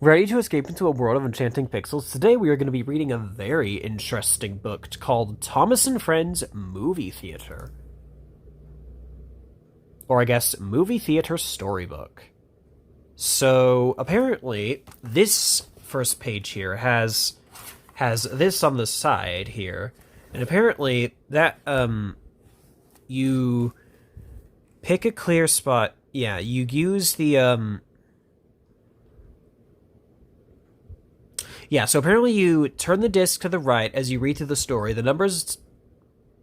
Ready to escape into a world of enchanting pixels? Today we are going to be reading a very interesting book called Thomas and Friends Movie Theater. Or I guess Movie Theater Storybook. So apparently this first page here has this on the side here. And apparently that you pick a clear spot. Yeah, you use the Yeah, so apparently you turn the disc to the right as you read through the story. The numbers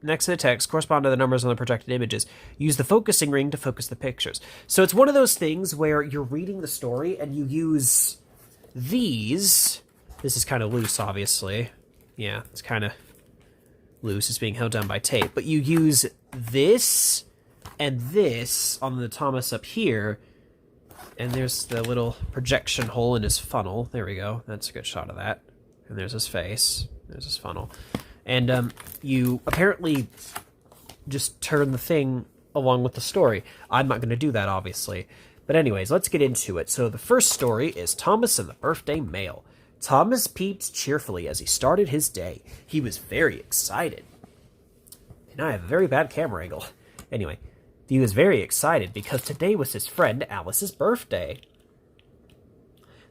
next to the text correspond to the numbers on the projected images. Use the focusing ring to focus the pictures. So it's one of those things where you're reading the story and you use these. This is kind of loose, obviously. Yeah, it's kind of loose. It's being held down by tape. But you use this and this on the Thomas up here. And there's the little projection hole in his funnel. There we go. That's a good shot of that. And there's his face. There's his funnel. And you apparently just turn the thing along with the story. I'm not going to do that, obviously. But anyways, let's get into it. So the first story is Thomas and the Birthday Mail. Thomas peeped cheerfully as he started his day. He was very excited. And I have a very bad camera angle. Anyway. He was very excited because today was his friend Alice's birthday.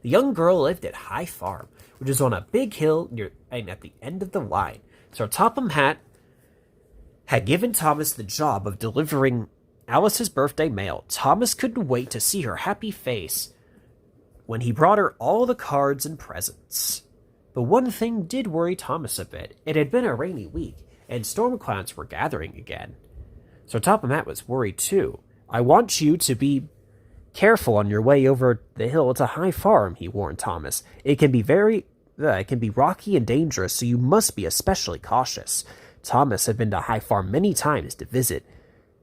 The young girl lived at High Farm, which is on a big hill near and at the end of the line. So Topham Hatt had given Thomas the job of delivering Alice's birthday mail. Thomas couldn't wait to see her happy face when he brought her all the cards and presents. But one thing did worry Thomas a bit. It had been a rainy week, and storm clouds were gathering again. So Topham Hatt was worried too. I want you to be careful on your way over the hill to High Farm, he warned Thomas. It can be rocky and dangerous, so you must be especially cautious. Thomas had been to High Farm many times to visit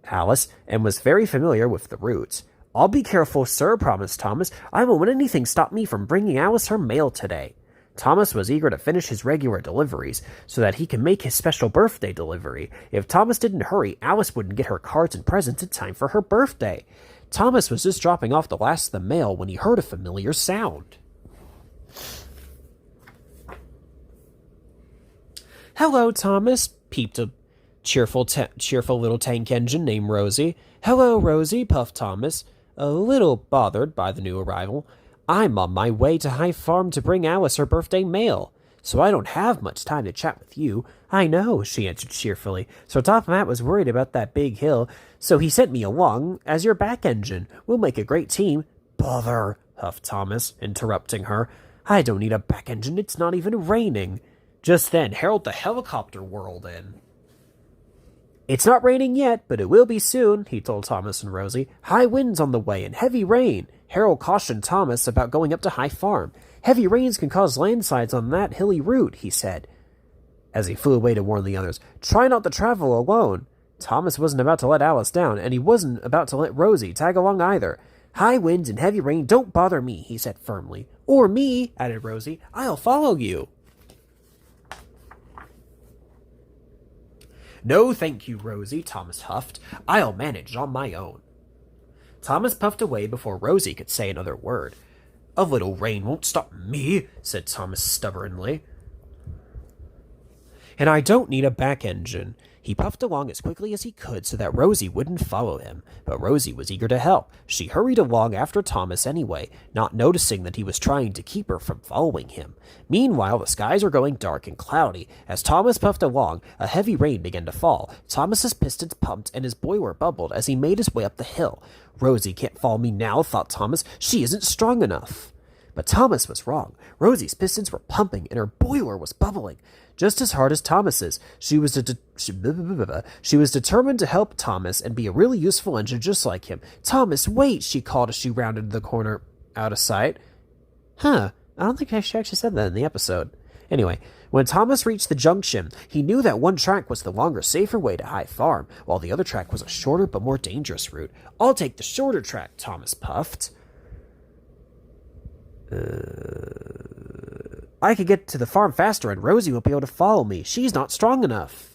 Alice and was very familiar with the route. I'll be careful, sir, promised Thomas. I won't let anything stop me from bringing Alice her mail today. Thomas was eager to finish his regular deliveries so that he could make his special birthday delivery. If Thomas didn't hurry, Alice wouldn't get her cards and presents in time for her birthday. Thomas was just dropping off the last of the mail when he heard a familiar sound. Hello, Thomas, peeped a cheerful little tank engine named Rosie. Hello, Rosie, puffed Thomas, a little bothered by the new arrival. I'm on my way to High Farm to bring Alice her birthday mail, so I don't have much time to chat with you. I know, she answered cheerfully. So Topham Hatt was worried about that big hill, so he sent me along as your back engine. We'll make a great team. Bother, huffed Thomas, interrupting her. I don't need a back engine. It's not even raining. Just then, Harold the helicopter whirled in. It's not raining yet, but it will be soon, he told Thomas and Rosie. High winds on the way and heavy rain. Harold cautioned Thomas about going up to High Farm. Heavy rains can cause landslides on that hilly route, he said, as he flew away to warn the others. Try not to travel alone. Thomas wasn't about to let Alice down, and he wasn't about to let Rosie tag along either. High winds and heavy rain don't bother me, he said firmly. Or me, added Rosie. I'll follow you. No, thank you, Rosie, Thomas huffed. I'll manage on my own. Thomas puffed away before Rosie could say another word. A little rain won't stop me, said Thomas stubbornly. And I don't need a back engine. He puffed along as quickly as he could so that Rosie wouldn't follow him, but Rosie was eager to help. She hurried along after Thomas anyway, not noticing that he was trying to keep her from following him. Meanwhile, the skies were going dark and cloudy. As Thomas puffed along, a heavy rain began to fall. Thomas's pistons pumped and his boiler bubbled as he made his way up the hill. Rosie can't follow me now, thought Thomas. She isn't strong enough. But Thomas was wrong. Rosie's pistons were pumping and her boiler was bubbling, just as hard as Thomas's. She was determined to help Thomas and be a really useful engine just like him. Thomas, wait, she called as she rounded the corner out of sight. I don't think she actually said that in the episode. Anyway, when Thomas reached the junction, he knew that one track was the longer, safer way to High Farm, while the other track was a shorter but more dangerous route. I'll take the shorter track, Thomas puffed. I could get to the farm faster and Rosie won't be able to follow me. She's not strong enough.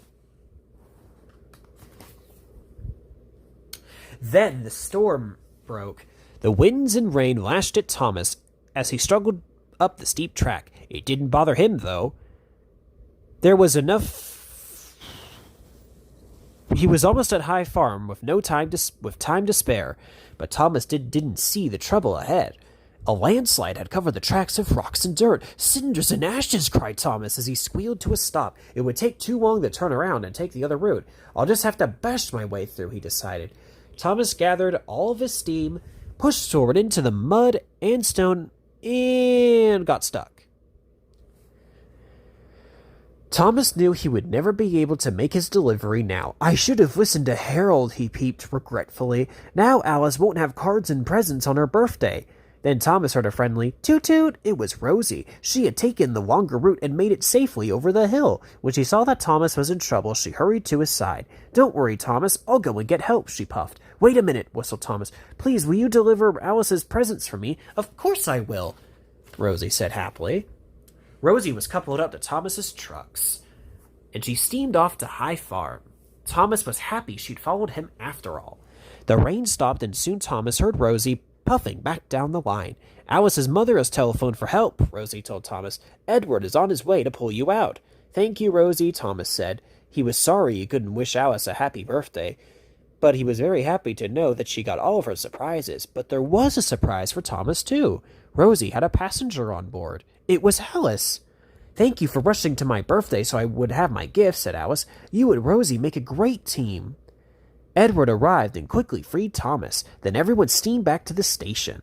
Then the storm broke. The winds and rain lashed at Thomas as he struggled up the steep track. It didn't bother him, though. There was enough. He was almost at High Farm with time to spare, but Thomas didn't see the trouble ahead. A landslide had covered the tracks of rocks and dirt. Cinders and ashes, cried Thomas as he squealed to a stop. It would take too long to turn around and take the other route. I'll just have to bash my way through, he decided. Thomas gathered all of his steam, pushed forward into the mud and stone, and got stuck. Thomas knew he would never be able to make his delivery now. I should have listened to Harold, he peeped regretfully. Now Alice won't have cards and presents on her birthday. Then Thomas heard a friendly toot-toot. It was Rosie. She had taken the longer route and made it safely over the hill. When she saw that Thomas was in trouble, she hurried to his side. Don't worry, Thomas. I'll go and get help, she puffed. Wait a minute, whistled Thomas. Please, will you deliver Alice's presents for me? Of course I will, Rosie said happily. Rosie was coupled up to Thomas's trucks, and she steamed off to High Farm. Thomas was happy she'd followed him after all. The rain stopped, and soon Thomas heard Rosie puffing back down the line. Alice's mother has telephoned for help, Rosie told Thomas. Edward is on his way to pull you out. Thank you, Rosie, Thomas said. He was sorry he couldn't wish Alice a happy birthday, but he was very happy to know that she got all of her surprises. But there was a surprise for Thomas, too. Rosie had a passenger on board. It was Alice. Thank you for rushing to my birthday so I would have my gift, said Alice. You and Rosie make a great team. Edward arrived and quickly freed Thomas. Then everyone steamed back to the station,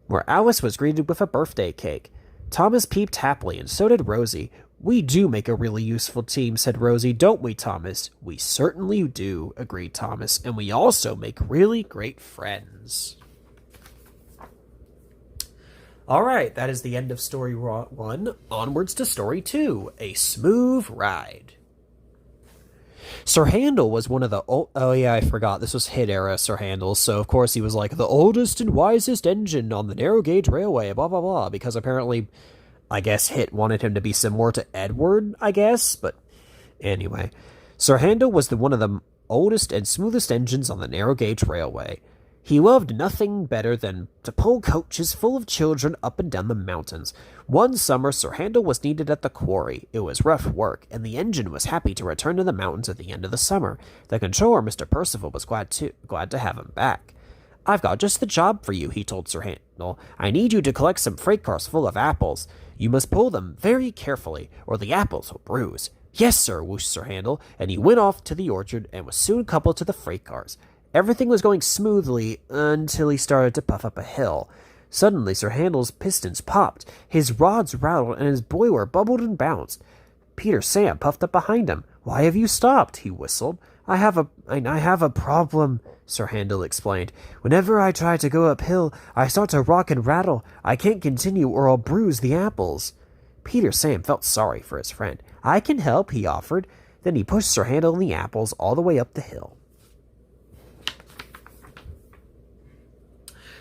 where Alice was greeted with a birthday cake. Thomas peeped happily, and so did Rosie. We do make a really useful team, said Rosie, don't we, Thomas? We certainly do, agreed Thomas, and we also make really great friends. All right, that is the end of story 1. Onwards to story 2, A Smooth Ride. Sir Handel was one of the old... Oh, yeah, I forgot. This was Hit era Sir Handel, so of course he was like the oldest and wisest engine on the narrow gauge railway, blah, blah, blah, because apparently, I guess Hit wanted him to be similar to Edward, I guess, but anyway. Sir Handel was one of the oldest and smoothest engines on the narrow gauge railway. He loved nothing better than to pull coaches full of children up and down the mountains. One summer, Sir Handel was needed at the quarry. It was rough work, and the engine was happy to return to the mountains at the end of the summer. The controller, Mr. Percival, was glad to have him back. I've got just the job for you, he told Sir Handel. I need you to collect some freight cars full of apples. You must pull them very carefully, or the apples will bruise. Yes, sir, whooshed Sir Handel, and he went off to the orchard and was soon coupled to the freight cars. Everything was going smoothly until he started to puff up a hill. Suddenly, Sir Handel's pistons popped, his rods rattled, and his boiler bubbled and bounced. Peter Sam puffed up behind him. Why have you stopped? He whistled. I have a problem, Sir Handel explained. Whenever I try to go uphill, I start to rock and rattle. I can't continue or I'll bruise the apples. Peter Sam felt sorry for his friend. I can help, he offered. Then he pushed Sir Handel and the apples all the way up the hill.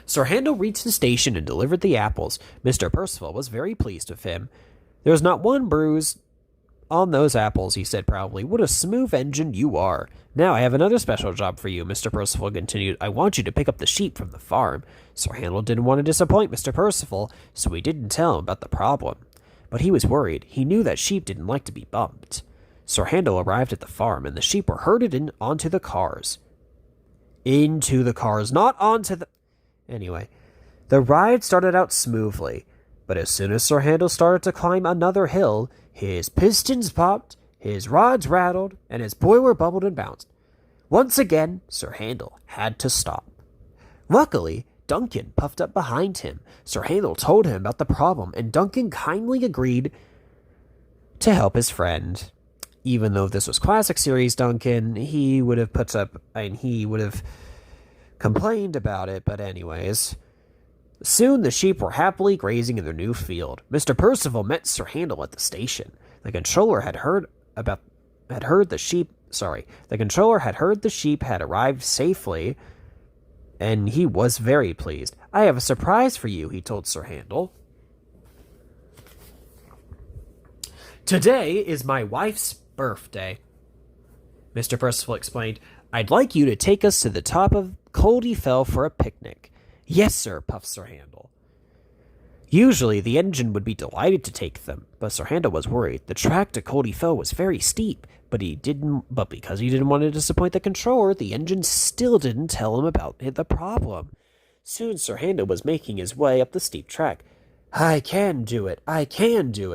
Sir Handel reached the station and delivered the apples. Mr. Percival was very pleased with him. There's not one bruise on those apples, he said proudly. What a smooth engine you are. Now I have another special job for you, Mr. Percival continued. I want you to pick up the sheep from the farm. Sir Handel didn't want to disappoint Mr. Percival, so he didn't tell him about the problem. But he was worried. He knew that sheep didn't like to be bumped. Sir Handel arrived at the farm, and the sheep were herded onto the cars. Into the cars, not onto the... Anyway, the ride started out smoothly, but as soon as Sir Handel started to climb another hill, his pistons popped, his rods rattled, and his boiler bubbled and bounced. Once again, Sir Handel had to stop. Luckily, Duncan puffed up behind him. Sir Handel told him about the problem, and Duncan kindly agreed to help his friend. Even though this was Classic Series Duncan, he would have complained about it, but anyways. Soon the sheep were happily grazing in their new field. Mr. Percival met Sir Handel at the station. The controller had heard the sheep had arrived safely, and he was very pleased. I have a surprise for you, he told Sir Handel. Today is my wife's birthday, Mr. Percival explained. I'd like you to take us to the top of Coldy Fell for a picnic. Yes, sir, puffed Sir Handel. Usually, the engine would be delighted to take them, but Sir Handel was worried. The track to Coldy-Foe was very steep, but because he didn't want to disappoint the controller, the engine still didn't tell him about the problem. Soon Sir Handel was making his way up the steep track. I can do it,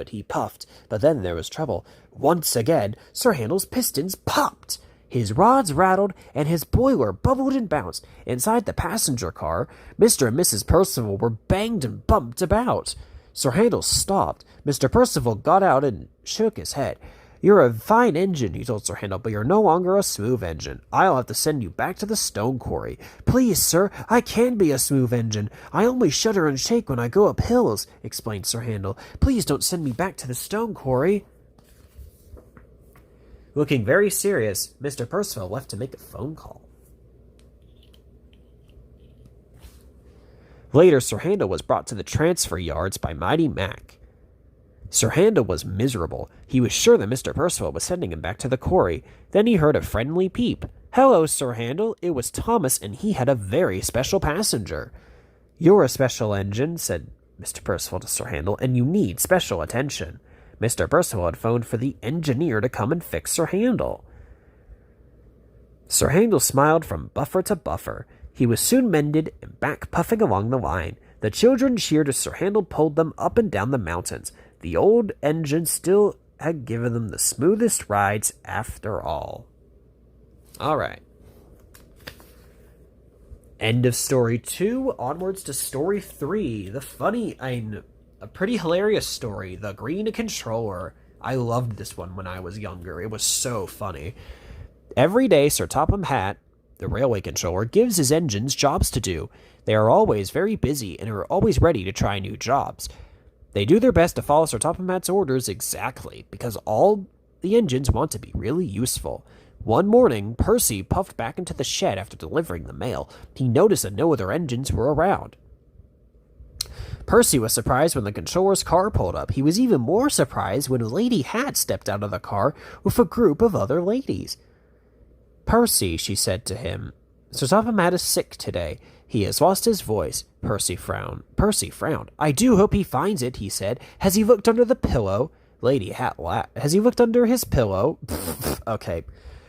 he puffed, but then there was trouble. Once again, Sir Handel's pistons popped. His rods rattled, and his boiler bubbled and bounced. Inside the passenger car, Mr. and Mrs. Percival were banged and bumped about. Sir Handel stopped. Mr. Percival got out and shook his head. You're a fine engine, he told Sir Handel, but you're no longer a smooth engine. I'll have to send you back to the stone quarry. Please, sir, I can be a smooth engine. I only shudder and shake when I go up hills, explained Sir Handel. Please don't send me back to the stone quarry. Looking very serious, Mr. Percival left to make a phone call. Later, Sir Handel was brought to the transfer yards by Mighty Mac. Sir Handel was miserable. He was sure that Mr. Percival was sending him back to the quarry. Then he heard a friendly peep. Hello, Sir Handel. It was Thomas, and he had a very special passenger. You're a special engine, said Mr. Percival to Sir Handel, and you need special attention. Mr. Percival had phoned for the engineer to come and fix Sir Handel. Sir Handel smiled from buffer to buffer. He was soon mended and back puffing along the line. The children cheered as Sir Handel pulled them up and down the mountains. The old engine still had given them the smoothest rides after all. All right. End of story 2. Onwards to story 3. A pretty hilarious story. The Green Controller. I loved this one when I was younger. It was so funny. Every day, Sir Topham Hatt, the railway controller, gives his engines jobs to do. They are always very busy and are always ready to try new jobs. They do their best to follow Sir Topham Hatt's orders exactly, because all the engines want to be really useful. One morning, Percy puffed back into the shed after delivering the mail. He noticed that no other engines were around. Percy was surprised when the controller's car pulled up. He was even more surprised when Lady Hatt stepped out of the car with a group of other ladies. Percy, she said to him, Sir Topham Hatt is sick today. He has lost his voice. Percy frowned. I do hope he finds it, he said. Has he looked under the pillow? Lady Hatt laughed. Has he looked under his pillow? Okay.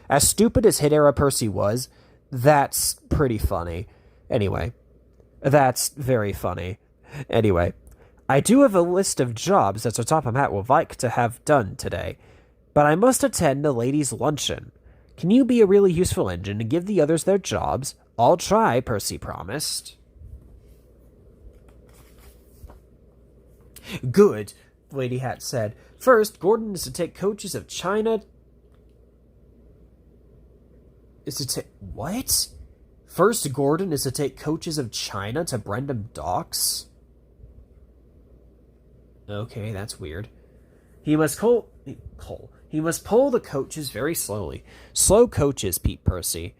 As stupid as Hit-Era Percy was, that's pretty funny. Anyway. That's very funny. Anyway. I do have a list of jobs that Sir Topham Hatt would like to have done today, but I must attend the ladies' luncheon. Can you be a really useful engine and give the others their jobs? I'll try, Percy promised. Good, Lady Hatt said. First, Gordon is to take coaches of China... What? First, Gordon is to take coaches of China to Brendam Docks? Okay, that's weird. He must pull the coaches very slowly. Slow coaches, Pete Percy.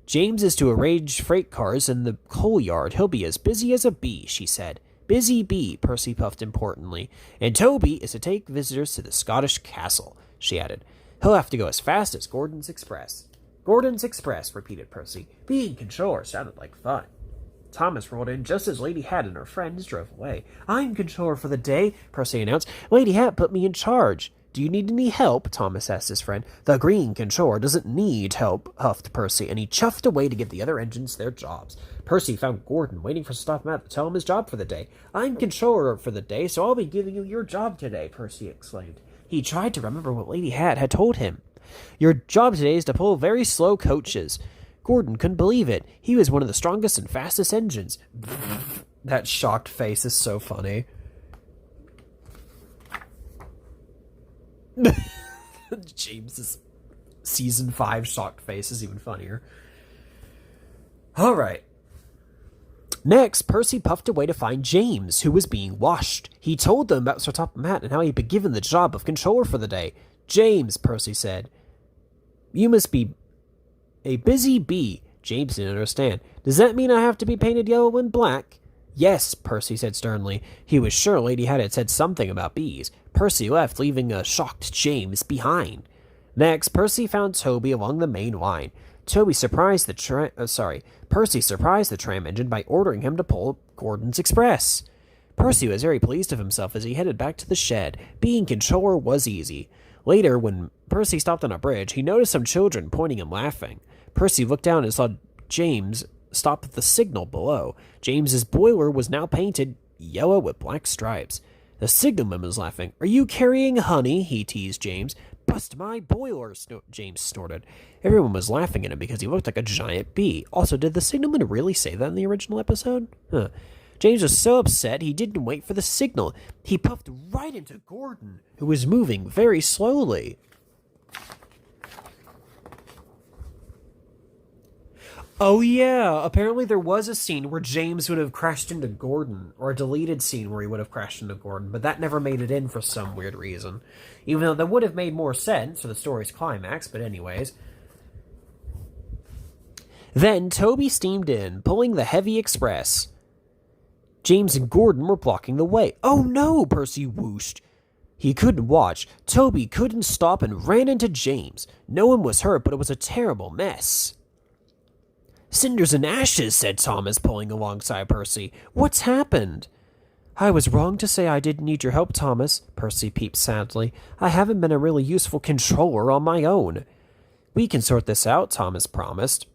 James is to arrange freight cars in the coal yard. He'll be as busy as a bee, she said. Busy bee, Percy puffed importantly. And Toby is to take visitors to the Scottish castle, she added. He'll have to go as fast as Gordon's Express. Gordon's Express, repeated Percy. Being controller sounded like fun. Thomas rolled in just as Lady Hatt and her friends drove away. I'm controller for the day, Percy announced. Lady Hatt put me in charge. Do you need any help? Thomas asked his friend. The Green Controller doesn't need help, huffed Percy, and he chuffed away to give the other engines their jobs. Percy found Gordon waiting for Sir Topham Hatt to tell him his job for the day. I'm controller for the day, so I'll be giving you your job today, Percy exclaimed. He tried to remember what Lady Hatt had told him. Your job today is to pull very slow coaches. Gordon couldn't believe it. He was one of the strongest and fastest engines. That shocked face is so funny. James's season 5 shocked face is even funnier. Alright. Next, Percy puffed away to find James, who was being washed. He told them about Sir Topham Hatt and how he'd been given the job of controller for the day. James, Percy said, you must be a busy bee. James didn't understand. Does that mean I have to be painted yellow and black? Yes, Percy said sternly. He was sure Lady Hatt had said something about bees. Percy left, leaving a shocked James behind. Next, Percy found Toby along the main line. Percy surprised the tram engine by ordering him to pull Gordon's Express. Percy was very pleased of himself as he headed back to the shed. Being controller was easy. Later, when Percy stopped on a bridge, he noticed some children pointing and laughing. Percy looked down and saw James stop at the signal below. James's boiler was now painted yellow with black stripes. The signalman was laughing. "Are you carrying honey?" he teased James. "Bust my boiler," James snorted. Everyone was laughing at him because he looked like a giant bee. Also, did the signalman really say that in the original episode? James was so upset he didn't wait for the signal. He puffed right into Gordon, who was moving very slowly. Oh yeah, apparently there was a scene where James would have crashed into Gordon, or a deleted scene where he would have crashed into Gordon, but that never made it in for some weird reason. Even though that would have made more sense for the story's climax, but anyways. Then Toby steamed in, pulling the heavy express. James and Gordon were blocking the way. "Oh no!" Percy whooshed. He couldn't watch. Toby couldn't stop and ran into James. No one was hurt, but it was a terrible mess. "Cinders and ashes," said Thomas, pulling alongside Percy. "What's happened?" "I was wrong to say I didn't need your help, Thomas," Percy peeped sadly. "I haven't been a really useful controller on my own." "We can sort this out," Thomas promised.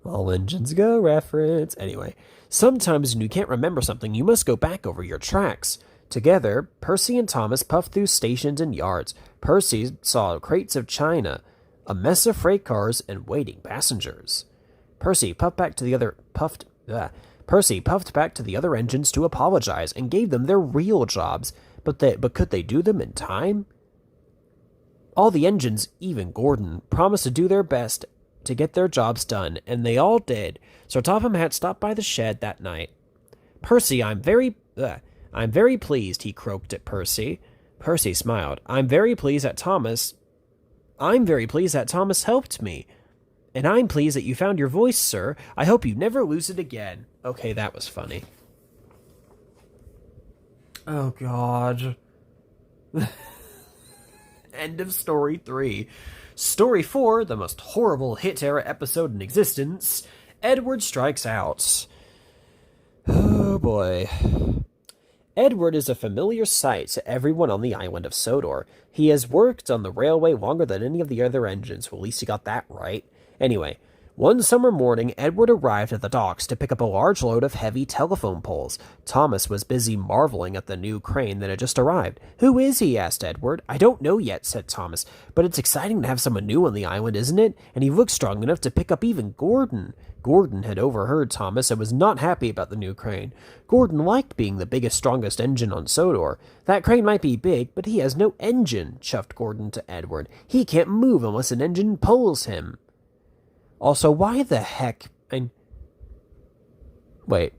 All engines go reference. Anyway, sometimes when you can't remember something, you must go back over your tracks. Together, Percy and Thomas puffed through stations and yards. Percy saw crates of china, a mess of freight cars, and waiting passengers. Percy puffed back to the other engines to apologize and gave them their real jobs, but could they do them in time? All the engines, even Gordon, promised to do their best to get their jobs done, and they all did. So Topham Hatt stopped by the shed that night. "Percy, I'm very pleased," he croaked at Percy. Percy smiled. I'm very pleased that Thomas helped me. And I'm pleased that you found your voice, sir. I hope you never lose it again." Okay, that was funny. Oh, God. End of story 3. Story 4, the most horrible hit-era episode in existence. Edward strikes out. Oh, boy. Edward is a familiar sight to everyone on the island of Sodor. He has worked on the railway longer than any of the other engines. Well, at least he got that right. Anyway, one summer morning, Edward arrived at the docks to pick up a large load of heavy telephone poles. Thomas was busy marveling at the new crane that had just arrived. "Who is he?" asked Edward. "I don't know yet," said Thomas, "but it's exciting to have someone new on the island, isn't it? And he looks strong enough to pick up even Gordon." Gordon had overheard Thomas and was not happy about the new crane. Gordon liked being the biggest, strongest engine on Sodor. "That crane might be big, but he has no engine," chuffed Gordon to Edward. "He can't move unless an engine pulls him." Also, why the heck... Wait.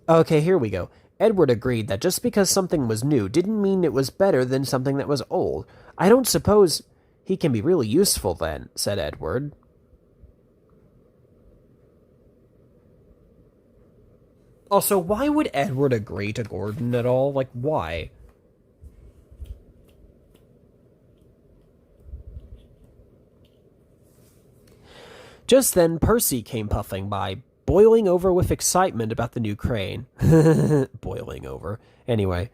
Okay, here we go. Edward agreed that just because something was new didn't mean it was better than something that was old. "I don't suppose he can be really useful then," said Edward. Also, why would Edward agree to Gordon at all? Like, why? Just then, Percy came puffing by, boiling over with excitement about the new crane. Boiling over. Anyway.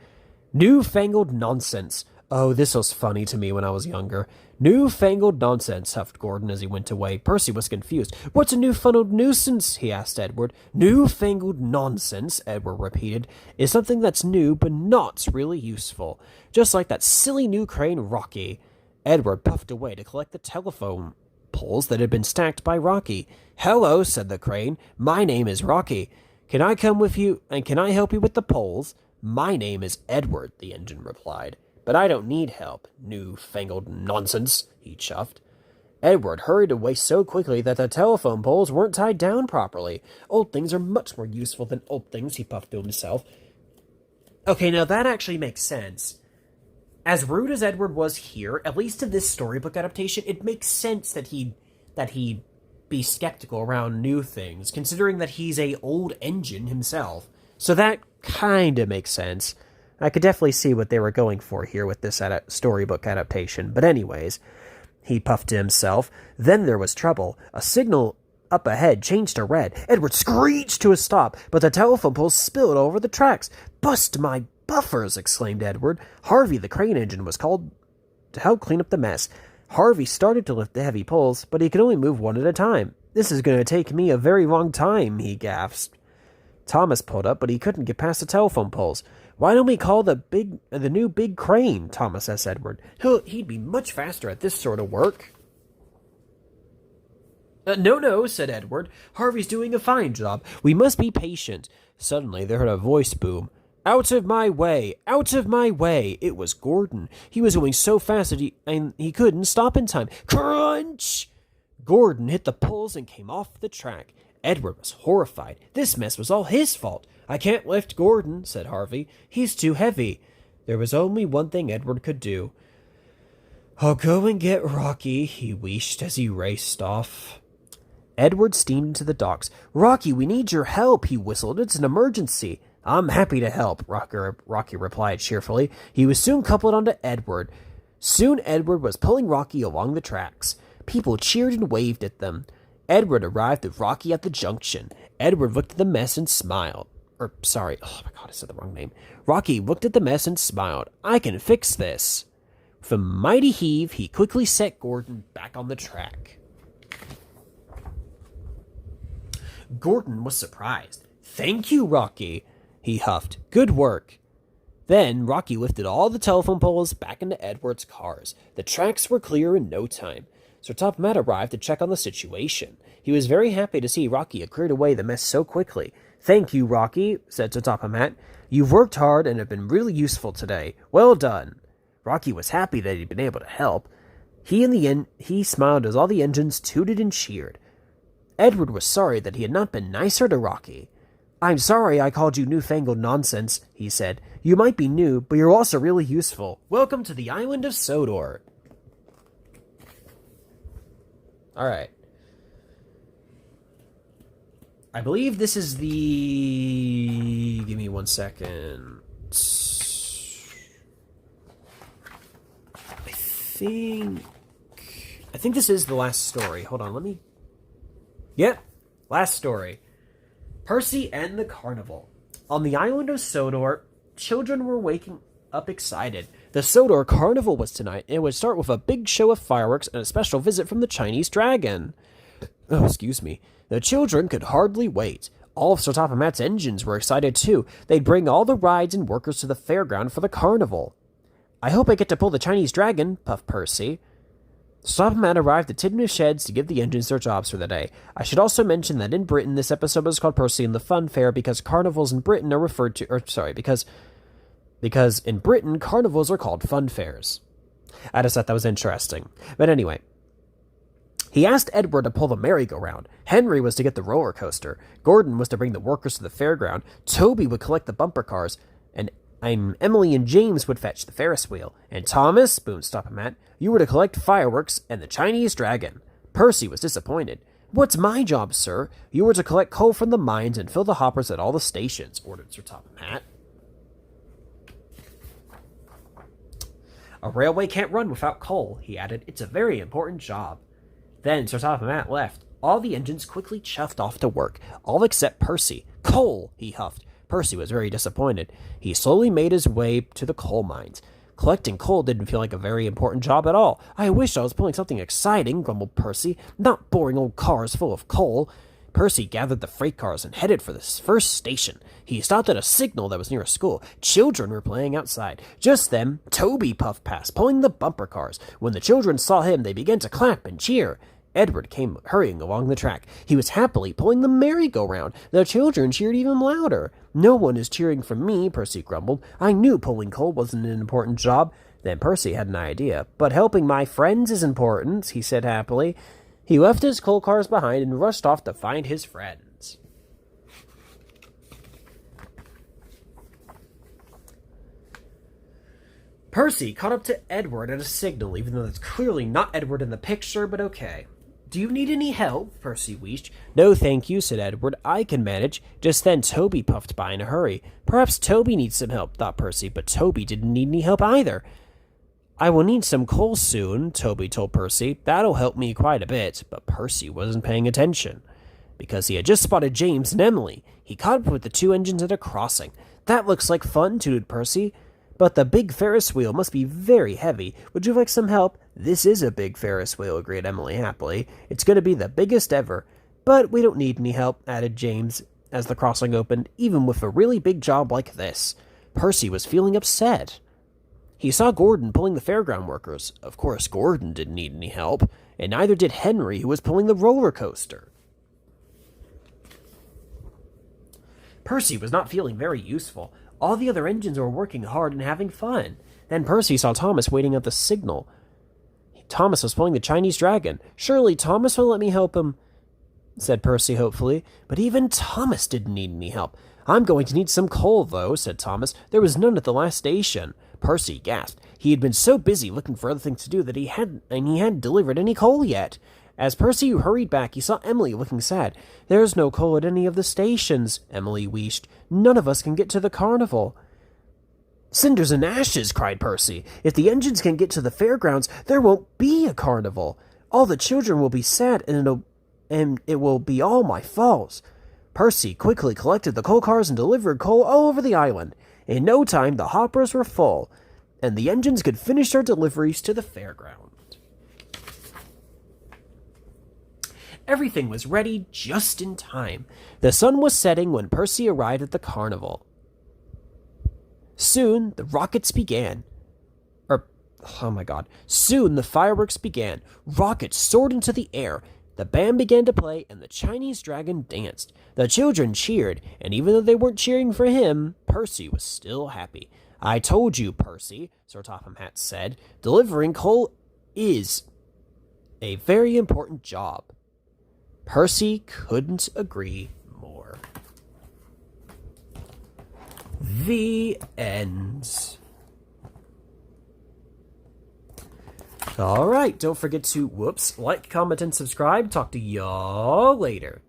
"Newfangled nonsense." Oh, this was funny to me when I was younger. "Newfangled nonsense," huffed Gordon as he went away. Percy was confused. "What's a newfangled nuisance?" he asked Edward. "Newfangled nonsense," Edward repeated, "is something that's new but not really useful. Just like that silly new crane Rocky." Edward puffed away to collect the telephone poles that had been stacked by Rocky. "Hello," said the crane. "My name is Rocky. Can I come with you, and can I help you with the poles?" "My name is Edward," the engine replied. "But I don't need help." "Newfangled nonsense," he chuffed. Edward hurried away so quickly that the telephone poles weren't tied down properly. "Old things are much more useful than old things," he puffed to himself. Okay, now that actually makes sense. As rude as Edward was here, at least in this storybook adaptation, it makes sense that he'd be skeptical around new things, considering that he's a old engine himself. So that kinda makes sense. I could definitely see what they were going for here with this storybook adaptation. But anyways, he puffed to himself. Then there was trouble. A signal up ahead changed to red. Edward screeched to a stop, but the telephone poles spilled over the tracks. "Bust my buffers!" exclaimed Edward. Harvey, the crane engine, was called to help clean up the mess. Harvey started to lift the heavy poles, but he could only move one at a time. "This is going to take me a very long time," he gasped. Thomas pulled up, but he couldn't get past the telephone poles. "Why don't we call the new big crane?" Thomas asked Edward. He'd be much faster at this sort of work." No, said Edward. "Harvey's doing a fine job. We must be patient." Suddenly they heard a voice boom. "Out of my way! Out of my way!" It was Gordon. He was going so fast that he couldn't stop in time. Crunch! Gordon hit the poles and came off the track. Edward was horrified. This mess was all his fault. "I can't lift Gordon," said Harvey. "He's too heavy." There was only one thing Edward could do. "I'll go and get Rocky," he wheezed as he raced off. Edward steamed into the docks. "Rocky, we need your help," he whistled. "It's an emergency." "I'm happy to help," Rocky replied cheerfully. He was soon coupled onto Edward. Soon Edward was pulling Rocky along the tracks. People cheered and waved at them. Edward arrived with Rocky at the junction. Edward looked at the mess and smiled. Oh my God, I said the wrong name. Rocky looked at the mess and smiled. "I can fix this." With a mighty heave, he quickly set Gordon back on the track. Gordon was surprised. "Thank you, Rocky," he huffed. "Good work." Then Rocky lifted all the telephone poles back into Edward's cars. The tracks were clear in no time. Sir Topham arrived to check on the situation. He was very happy to see Rocky had cleared away the mess so quickly. "Thank you, Rocky," said Sir Topham. "You've worked hard and have been really useful today. Well done." Rocky was happy that he'd been able to help. He smiled as all the engines tooted and cheered. Edward was sorry that he had not been nicer to Rocky. "I'm sorry I called you newfangled nonsense," he said. "You might be new, but you're also really useful. Welcome to the Island of Sodor." Alright. I believe this is the... Give me 1 second. I think this is the last story. Hold on, let me... Yep, last story. Percy and the Carnival. On the island of Sodor, children were waking up excited. The Sodor Carnival was tonight, and it would start with a big show of fireworks and a special visit from the Chinese dragon. Oh, excuse me. The children could hardly wait. All of Sir Topham's engines were excited too. They'd bring all the rides and workers to the fairground for the carnival. "I hope I get to pull the Chinese dragon," puffed Percy. Sir Topham arrived at Tidmouth Sheds to give the engines their jobs for the day. I should also mention that in Britain this episode was called Percy and the Fun Fair because carnivals in Britain are referred to... because in Britain carnivals are called fun fairs. I just thought that was interesting. But anyway... He asked Edward to pull the merry-go-round. Henry was to get the roller coaster. Gordon was to bring the workers to the fairground. Toby would collect the bumper cars. And Emily and James would fetch the Ferris wheel. And Thomas, boomed Topham, you were to collect fireworks and the Chinese dragon. Percy was disappointed. "What's my job, sir?" "You were to collect coal from the mines and fill the hoppers at all the stations," ordered Sir Topham. "A railway can't run without coal," he added. "It's a very important job." Then Sir Topham left. All the engines quickly chuffed off to work, all except Percy. "Coal!" he huffed. Percy was very disappointed. He slowly made his way to the coal mines. Collecting coal didn't feel like a very important job at all. "I wish I was pulling something exciting," grumbled Percy. "Not boring old cars full of coal." Percy gathered the freight cars and headed for the first station. He stopped at a signal that was near a school. Children were playing outside. Just then, Toby puffed past, pulling the bumper cars. When the children saw him, they began to clap and cheer. Edward came hurrying along the track. He was happily pulling the merry-go-round. The children cheered even louder. "No one is cheering for me," Percy grumbled. "I knew pulling coal wasn't an important job." Then Percy had an idea. "But helping my friends is important," he said happily. He left his coal cars behind and rushed off to find his friends. Percy caught up to Edward at a signal, even though that's clearly not Edward in the picture, but okay. "Do you need any help?" Percy wheezed. "No, thank you," said Edward. "I can manage." Just then Toby puffed by in a hurry. Perhaps Toby needs some help, thought Percy, but Toby didn't need any help either. "I will need some coal soon," Toby told Percy. "That'll help me quite a bit." But Percy wasn't paying attention. because he had just spotted James and Emily. He caught up with the two engines at a crossing. That looks like fun, tooted Percy. But the big Ferris wheel must be very heavy. Would you like some help? This is a big Ferris wheel, agreed Emily happily. It's going to be the biggest ever. But we don't need any help, added James, as the crossing opened, even with a really big job like this. Percy was feeling upset. He saw Gordon pulling the fairground workers. Of course, Gordon didn't need any help, and neither did Henry, who was pulling the roller coaster. Percy was not feeling very useful. All the other engines were working hard and having fun. Then Percy saw Thomas waiting at the signal. Thomas was pulling the Chinese dragon. Surely Thomas will let me help him, said Percy hopefully. But even Thomas didn't need any help. I'm going to need some coal, though, said Thomas. There was none at the last station. Percy gasped. He had been so busy looking for other things to do that he hadn't delivered any coal yet. As Percy hurried back, he saw Emily looking sad. There's no coal at any of the stations, Emily wheezed. None of us can get to the carnival. Cinders and ashes, cried Percy. If the engines can get to the fairgrounds, there won't be a carnival. All the children will be sad, and it will be all my fault. Percy quickly collected the coal cars and delivered coal all over the island. In no time, the hoppers were full, and the engines could finish their deliveries to the fairground. Everything was ready just in time. The sun was setting when Percy arrived at the carnival. Soon, the rockets began. Soon the fireworks began. Rockets soared into the air. The band began to play, and the Chinese dragon danced. The children cheered, and even though they weren't cheering for him, Percy was still happy. I told you, Percy, Sir Topham Hatt said. Delivering coal is a very important job. Percy couldn't agree more. The end. Alright, don't forget to, like, comment, and subscribe. Talk to y'all later.